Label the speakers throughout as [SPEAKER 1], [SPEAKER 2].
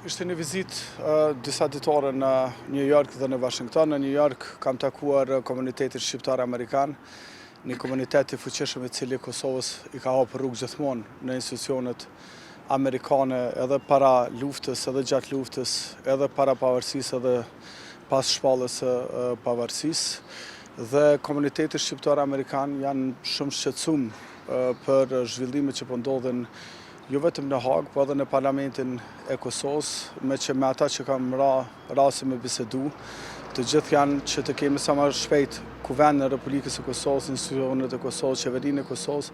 [SPEAKER 1] Ishte një vizitë disa ditore në New York dhe në Washington. Në New York kam takuar komunitetin shqiptar-amerikan, një komunitet i fuqishëm i cili Kosovës i ka hapur rrugë gjithmonë në institucionet amerikane, edhe para luftës, edhe gjatë luftës, edhe para pavarësisë, edhe pas shpalljes së pavarësisë. Dhe komuniteti shqiptar-amerikan janë shumë shqetësuar për zhvillimet që po ndodhin jo vetëm në Hagë, po edhe në Parlamentin e Kosovës, me ata që kam rasti me bisedu, të gjithë janë që të kemi sa më shpejt Kuvendin e Republikës së Kosovës, institucionet e Kosovës, qeverinë e Kosovës,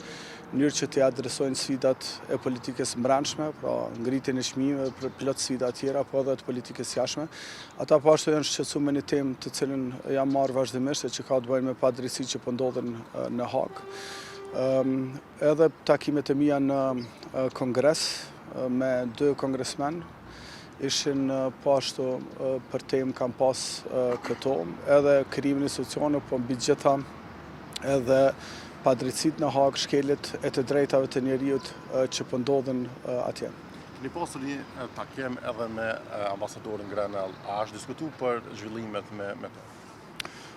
[SPEAKER 1] në mënyrë që të adresojnë sfidat e politikës brendshme, pra ngritjen e çmimeve, për plot sfida tjera, po edhe të politikës jashtme. Ata po ashtu janë shqetësuar me një temë të cilën jam marrë vazhdimisht, që ka të bëjë me padrejtësitë që po ndodhen në Hagë. Edhe takimet e mia në Kongres me 2 kongresmen ishin po ashtu për temë kam pas këto, edhe krijimin e institucione, po mbi gjitha edhe padrejtësitë në Hagë, shkeljet e të drejtave të njerëzit që po ndodhen atje.
[SPEAKER 2] Keni pasur një takim edhe me ambasadorin Grenell, a është diskutuar për zhvillimet me to?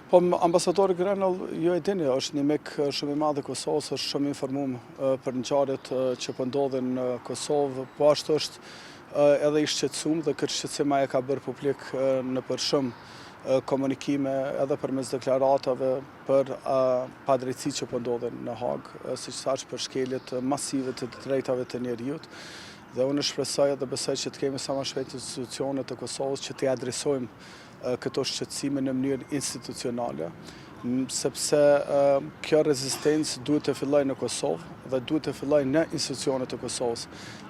[SPEAKER 1] Po, ambasadori Grenell, ju e dini, është një mik shumë i madh i Kosovës, është shumë informuar për ngjarjet që po ndodhin në Kosovë, po ashtu është edhe i shqetësuar dhe këtë shqetësim ai ka bërë publik nëpër shumë komunikime edhe përmes deklaratave për padrejtësitë që po ndodhin në Hagë, siç thash, për shkeljet masive të drejtave të njerëzit. Dhe unë shpresoj dhe besoj që të kemi sa më shpejt institucionet e Kosovës që t'i adresojmë këto shqetësime në mënyrë institucionale, sepse kjo rezistencë duhet të fillojë në Kosovë dhe duhet të fillojë në institucionet e Kosovës.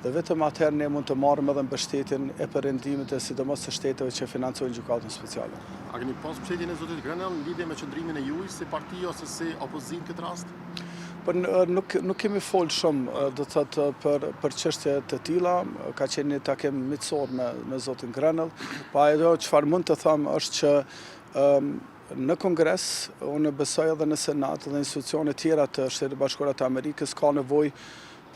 [SPEAKER 1] Dhe vetëm atëherë ne mund të marrim edhe mbështetjen e perëndimit e sidomos të shteteve që financojnë gjykatën speciale.
[SPEAKER 2] A keni pas mbështetjen e zotit Grenell në lidhje me qëndrimin e juaj si parti ose si opozitë këtë rast?
[SPEAKER 1] Por nuk kemi folë shumë, do të thotë, për çështje të tilla, ka qenë një takim miqësor me zotin Grenell, pa ajo çfarë mund të them është që në Kongres, unë besoj edhe në Senat dhe institucione tjera të Shtetit Bashkuar të Amerikës ka nevojë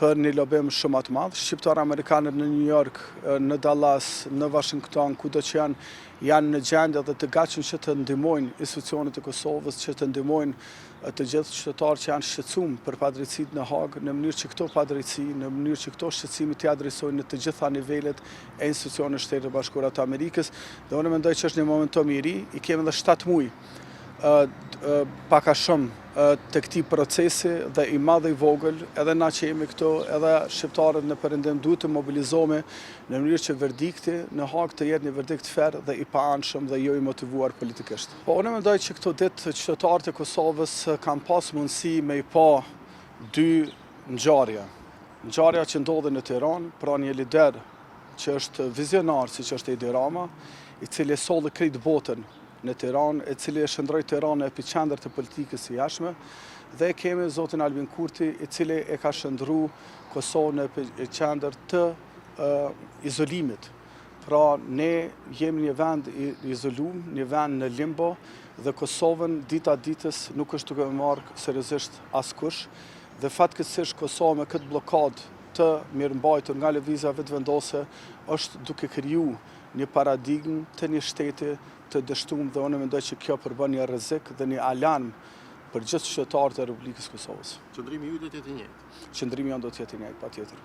[SPEAKER 1] për një lobim shumë më të madh. Shqiptar-amerikanët në New York, në Dallas, në Washington, kudo që janë në gjendje dhe të gatshëm që të ndihmojnë institucionet e Kosovës, që të ndihmojnë të gjithë qytetarët që janë shqetësuar për padrejtësitë në Hagë, në mënyrë që këto padrejtësi, në mënyrë që këto shqetësime t'i adresojnë në të gjitha nivelet e institucioneve të Shtetit Bashkuar të Amerikës. Dhe unë mendoj që është një momentum i ri, i kemi edhe 7 muaj paka shumë të këtij procesi dhe i madh i vogël, edhe na që jemi këtu, edhe shqiptarët në perëndim duhet të mobilizohemi në mënyrë që verdikti në Hagë të jetë një verdikt fair dhe i paanshëm dhe jo i motivuar politikisht. Po unë mendoj që këto ditë qytetarët e Kosovës kanë pas mundësi me i pa 2 ngjarje. Ngjarja që ndodhi në Tiranë, pra një lider që është vizionar siç është Edi Rama, i cili e solli krejt botën në Tiranë, e cili e shndroi Tiranën në epicentër të politikës së jashtme, dhe kemi zotin Albin Kurti, i cili e ka shndruar Kosovën në epicentër të izolimit. Pra ne jemi një vend i izoluar, një vend në limbo, dhe Kosovën dita ditës nuk është duke marrë seriozisht askush, dhe fatkeqësisht Kosova me këtë blokadë të mirëmbajtur nga lëvizja vetëvendose është duke kriju një paradigmë të një shteti të dështuar, dhe unë mendoj që kjo përbën një rrezik dhe një alarm për gjithë qytetarët e Republikës së Kosovës.
[SPEAKER 2] Qëndrimi juaj do të jetë i njëjtë.
[SPEAKER 1] Qëndrimi jonë do të jetë i njëjtë, patjetër.